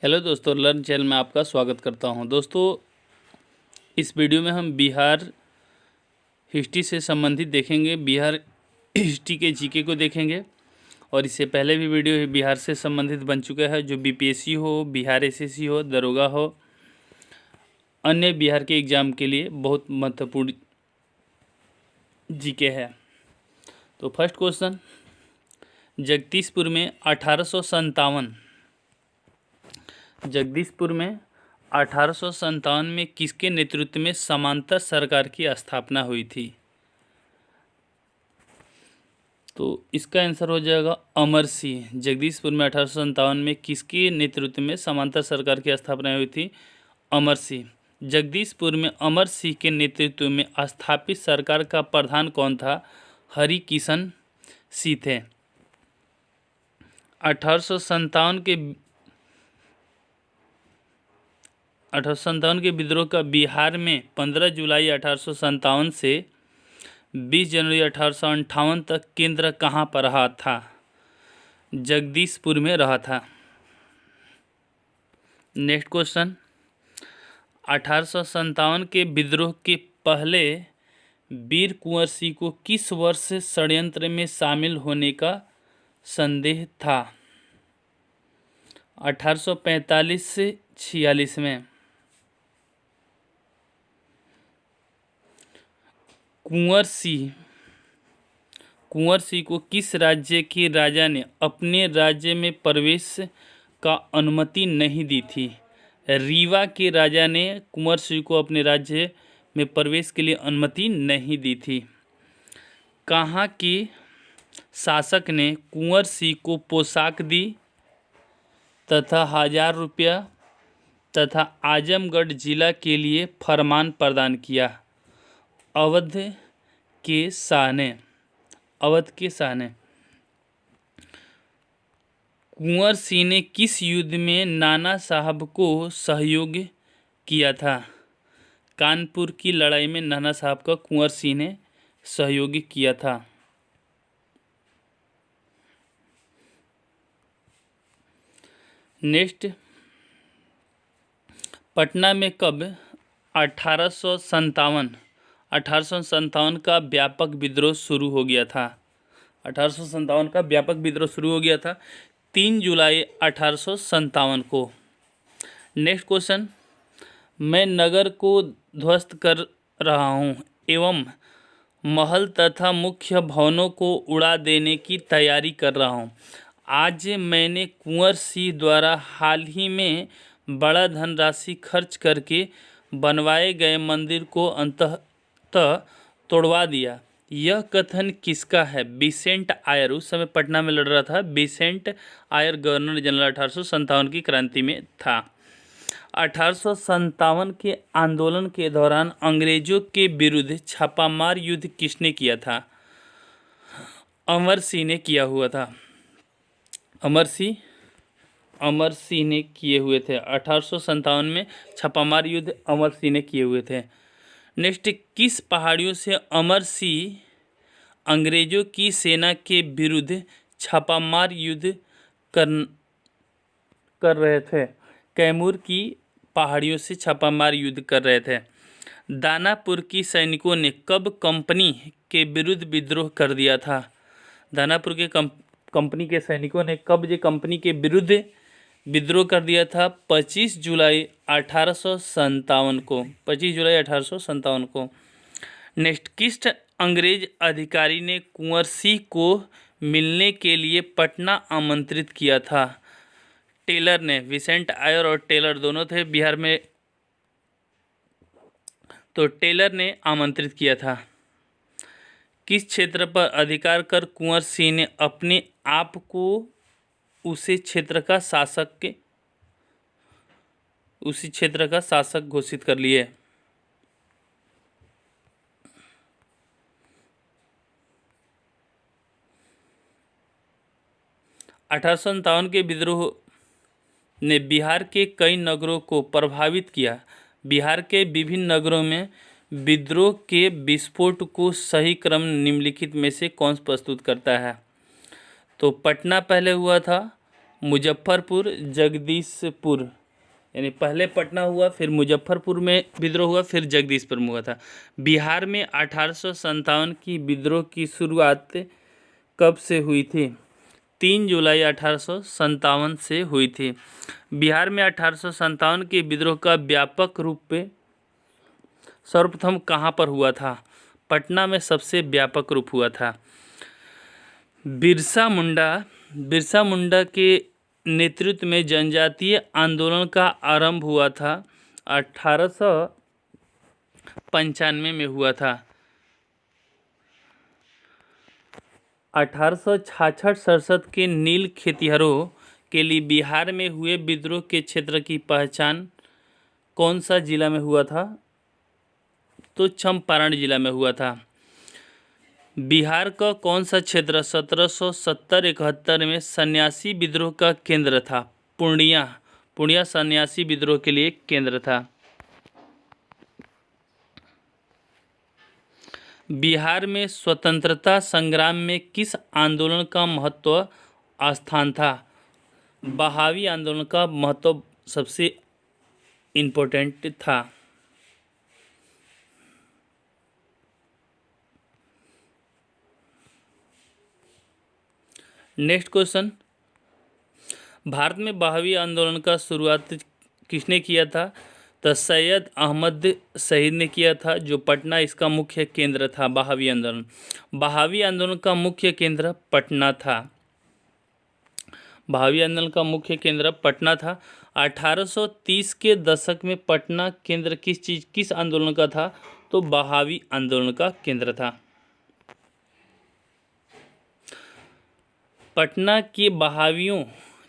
Hello दोस्तों, learn channel में आपका स्वागत करता हूं। दोस्तों, इस वीडियो में हम बिहार हिस्ट्री से संबंधित देखेंगे। बिहार हिस्ट्री के जीके को देखेंगे। और इससे पहले भी वीडियो बिहार से संबंधित बन चुका है, जो बीपीएससी हो, बिहार एसएससी हो, दरोगा हो, अन्य बिहार के एग्ज़ाम के लिए बहुत महत्वपूर्ण जीके है। तो फर्स्ट क्वेश्चन, जगदीशपुर में 1857 में किसके नेतृत्व में समांतर सरकार की स्थापना हुई थी? तो इसका आंसर हो जाएगा अमर सिंह। जगदीशपुर में 1857 में किसके नेतृत्व में समांतर सरकार की स्थापना हुई थी? अमर सिंह। जगदीशपुर में अमर सिंह के नेतृत्व में स्थापित सरकार का प्रधान कौन था? हरिकिशन सिंह थे। 1857 के विद्रोह का बिहार में 15 जुलाई 1857 से 20 जनवरी 1858 तक केंद्र कहाँ पर रहा था? जगदीशपुर में रहा था। नेक्स्ट क्वेश्चन, 1857 के विद्रोह के पहले वीर कुंवर सिंह को किस वर्ष षड्यंत्र में शामिल होने का संदेह था? 1845 से 46 में। कुंवर सिंह को किस राज्य के राजा ने अपने राज्य में प्रवेश का अनुमति नहीं दी थी? रीवा के राजा ने कुंवर सिंह को अपने राज्य में प्रवेश के लिए अनुमति नहीं दी थी। कहाँ के शासक ने कुंवर सिंह को पोशाक दी तथा 1000 रुपया तथा आजमगढ़ जिला के लिए फरमान प्रदान किया? अवध के शाह ने। कुंवर सिंह ने किस युद्ध में नाना साहब को सहयोग किया था? कानपुर की लड़ाई में नाना साहब का कुंवर सिंह ने सहयोग किया था। नेक्स्ट, पटना में कब 1857 का व्यापक विद्रोह शुरू हो गया था? 1857 का व्यापक विद्रोह शुरू हो गया था 3 जुलाई 1857 को। नेक्स्ट क्वेश्चन, मैं नगर को ध्वस्त कर रहा हूँ एवं महल तथा मुख्य भवनों को उड़ा देने की तैयारी कर रहा हूँ। आज मैंने कुंवर सिंह द्वारा हाल ही में बड़ा धनराशि खर्च करके बनवाए गए मंदिर को अंततः तोड़वा दिया। यह कथन किसका है? बिसेंट आयर। उस समय पटना में लड़ रहा था बिसेंट आयर, गवर्नर जनरल 1857 की क्रांति में था। 1857 के आंदोलन के दौरान अंग्रेजों के विरुद्ध छापामार युद्ध किसने किया था? अमर सिंह ने किया हुआ था। अमर सिंह ने किए हुए थे। 1857 में छापामार युद्ध अमर सिंह ने किए हुए थे। नेक्स्ट, किस पहाड़ियों से अमर सिंह अंग्रेजों की सेना के विरुद्ध छापामार युद्ध कर रहे थे? कैमूर की पहाड़ियों से छापामार युद्ध कर रहे थे। दानापुर की सैनिकों ने कब कंपनी के विरुद्ध विद्रोह कर दिया था? दानापुर के कंपनी के सैनिकों ने कब कंपनी के विरुद्ध विद्रोह कर दिया था? 25 जुलाई 1857 को। 25 जुलाई 1857 को। नेक्स्ट, किस अंग्रेज अधिकारी ने कुंवर सिंह को मिलने के लिए पटना आमंत्रित किया था? टेलर ने। विसेंट आयर और टेलर दोनों थे बिहार में, तो टेलर ने आमंत्रित किया था। किस क्षेत्र पर अधिकार कर कुंवर सिंह ने अपने आप को उसी क्षेत्र का शासक घोषित कर लिए? 1857 के विद्रोह ने बिहार के कई नगरों को प्रभावित किया। बिहार के विभिन्न नगरों में विद्रोह के विस्फोट को सही क्रम निम्नलिखित में से कौन प्रस्तुत करता है? तो पटना पहले हुआ था, मुजफ्फरपुर, जगदीशपुर, यानी पहले पटना हुआ, फिर मुजफ्फरपुर में विद्रोह हुआ, फिर जगदीशपुर में हुआ था। बिहार में 1857 की विद्रोह की शुरुआत कब से हुई थी? 3 जुलाई 1857 से हुई थी। बिहार में 1857 के विद्रोह का व्यापक रूप में सर्वप्रथम कहाँ पर हुआ था? पटना में सबसे व्यापक रूप हुआ था। बिरसा मुंडा के नेतृत्व में जनजातीय आंदोलन का आरंभ हुआ था। 1895 में हुआ था। 1866-67 के नील खेतिहरों के लिए बिहार में हुए विद्रोह के क्षेत्र की पहचान कौन सा जिला में हुआ था? तो चंपारण जिला में हुआ था। बिहार का कौन सा क्षेत्र 1770-71 में सन्यासी विद्रोह का केंद्र था? पूर्णिया सन्यासी विद्रोह के लिए केंद्र था। बिहार में स्वतंत्रता संग्राम में किस आंदोलन का महत्व स्थान था? बहावी आंदोलन का महत्व सबसे इम्पोर्टेंट था। नेक्स्ट क्वेश्चन, भारत में बहावी आंदोलन का शुरुआत किसने किया था? तो सैयद अहमद शहीद ने किया था, जो पटना इसका मुख्य केंद्र था। बहावी आंदोलन का मुख्य केंद्र पटना था। बहावी आंदोलन का मुख्य केंद्र पटना था। 1830 के दशक में पटना केंद्र किस आंदोलन का था? तो बहावी आंदोलन का केंद्र था। पटना के बहावियों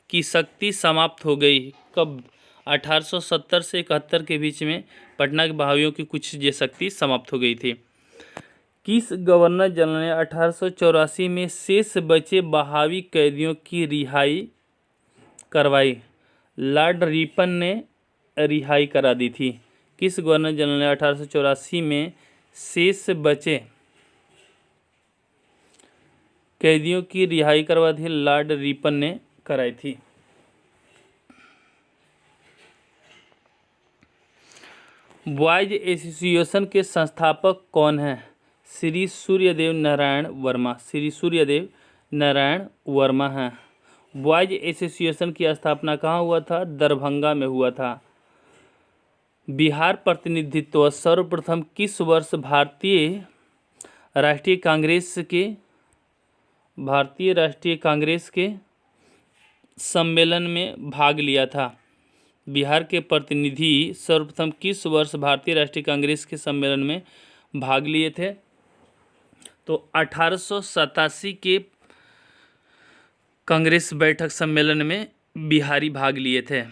की शक्ति समाप्त हो गई कब? 1870 से 71 के बीच में पटना के बहावियों की कुछ ये शक्ति समाप्त हो गई थी। किस गवर्नर जनरल ने 1884 में शेष बचे बहावी कैदियों की रिहाई करवाई? लॉर्ड रिपन ने रिहाई करा दी थी। किस गवर्नर जनरल ने 1884 में शेष बचे कैदियों की रिहाई करवा दी? लॉर्ड रिपन ने कराई थी। बॉयज एसोसिएशन के संस्थापक कौन हैं? श्री सूर्यदेव नारायण वर्मा हैं। बॉयज एसोसिएशन की स्थापना कहाँ हुआ था? दरभंगा में हुआ था। बिहार प्रतिनिधित्व सर्वप्रथम किस वर्ष भारतीय राष्ट्रीय कांग्रेस के सम्मेलन में भाग लिया था? बिहार के प्रतिनिधि सर्वप्रथम किस वर्ष भारतीय राष्ट्रीय कांग्रेस के सम्मेलन में भाग लिए थे? तो 1887 के कांग्रेस बैठक सम्मेलन में बिहारी भाग लिए थे।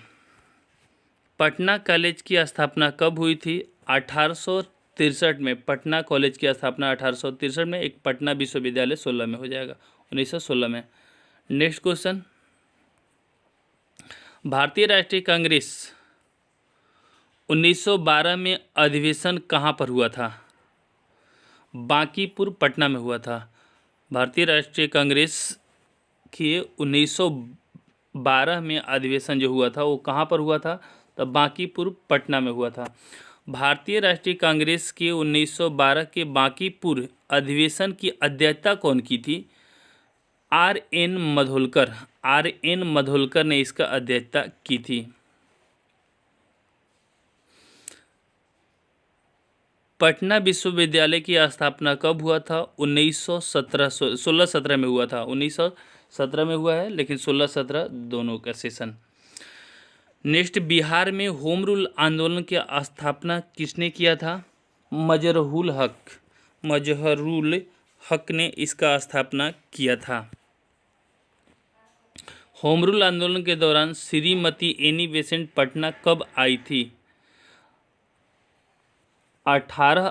पटना कॉलेज की स्थापना कब हुई थी? 1863 में। पटना कॉलेज की स्थापना 1863 में। एक पटना विश्वविद्यालय 16 में हो जाएगा, 1916 में। नेक्स्ट क्वेश्चन, भारतीय राष्ट्रीय कांग्रेस 1912 में अधिवेशन कहाँ पर हुआ था? बांकीपुर पटना में हुआ था। भारतीय राष्ट्रीय कांग्रेस के 1912 में अधिवेशन जो हुआ था वो कहाँ पर हुआ था? तो बांकीपुर पटना में हुआ था। भारतीय राष्ट्रीय कांग्रेस के 1912 के बांकीपुर अधिवेशन की अध्यक्षता कौन की थी? आर.एन. मधोलकर ने इसका अध्यक्षता की थी। पटना विश्वविद्यालय की स्थापना कब हुआ था? 1617 में हुआ था। 1917 में हुआ है, लेकिन 16-17 दोनों का सेशन। नेक्स्ट, बिहार में होम रूल आंदोलन की स्थापना किसने किया था? मजहरूल हक ने इसका स्थापना किया था। होम रूल आंदोलन के दौरान श्रीमती एनी बेसेंट पटना कब आई थी? 18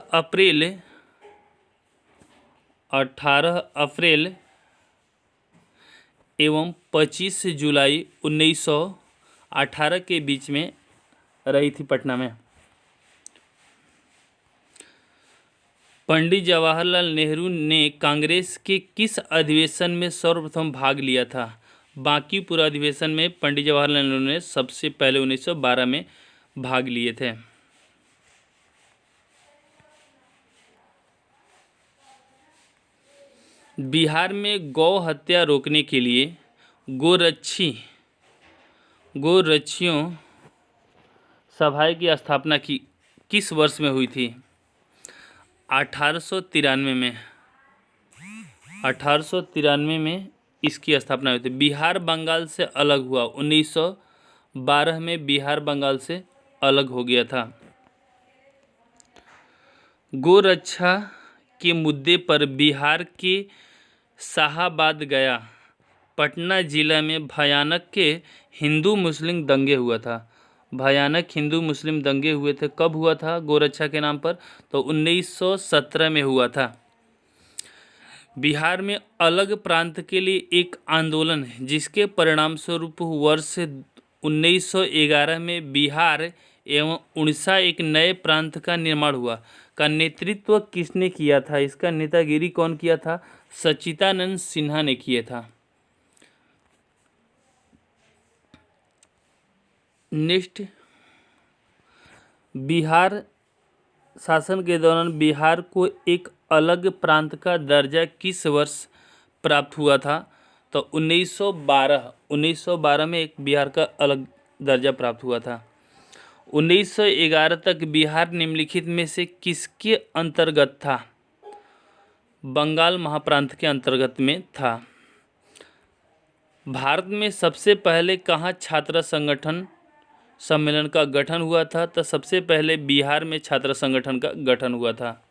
अप्रैल एवं 25 जुलाई 1918 के बीच में रही थी पटना में। पंडित जवाहरलाल नेहरू ने कांग्रेस के किस अधिवेशन में सर्वप्रथम भाग लिया था? बांकीपुर अधिवेशन में पंडित जवाहरलाल नेहरू ने सबसे पहले 1912 में भाग लिए थे। बिहार में गौ हत्या रोकने के लिए गोरक्षियों सभा की स्थापना किस वर्ष में हुई थी? 1893 में। 1893 में इसकी स्थापना हुई थी। बिहार बंगाल से अलग हुआ 1912 में। बिहार बंगाल से अलग हो गया था। गोरक्षा के मुद्दे पर बिहार के शाहाबाद गया पटना जिला में भयानक हिंदू मुस्लिम दंगे हुआ था। भयानक हिंदू मुस्लिम दंगे हुए थे। कब हुआ था गोरक्षा के नाम पर? तो 1917 में हुआ था। बिहार में अलग प्रांत के लिए एक आंदोलन है जिसके परिणाम स्वरूप वर्ष 1911 में बिहार एवं उड़ीसा एक नए प्रांत का निर्माण हुआ। का नेतृत्व किसने किया था? इसका नेतागिरी कौन किया था? सच्चिदानंद सिन्हा ने किया था। नेक्स्ट, बिहार शासन के दौरान बिहार को एक अलग प्रांत का दर्जा किस वर्ष प्राप्त हुआ था? तो 1912 में एक बिहार का अलग दर्जा प्राप्त हुआ था। 1911 तक बिहार निम्नलिखित में से किसके अंतर्गत था? बंगाल महाप्रांत के अंतर्गत में था। भारत में सबसे पहले कहाँ छात्र संगठन सम्मेलन का गठन हुआ था? तो सबसे पहले बिहार में छात्र संगठन का गठन हुआ था।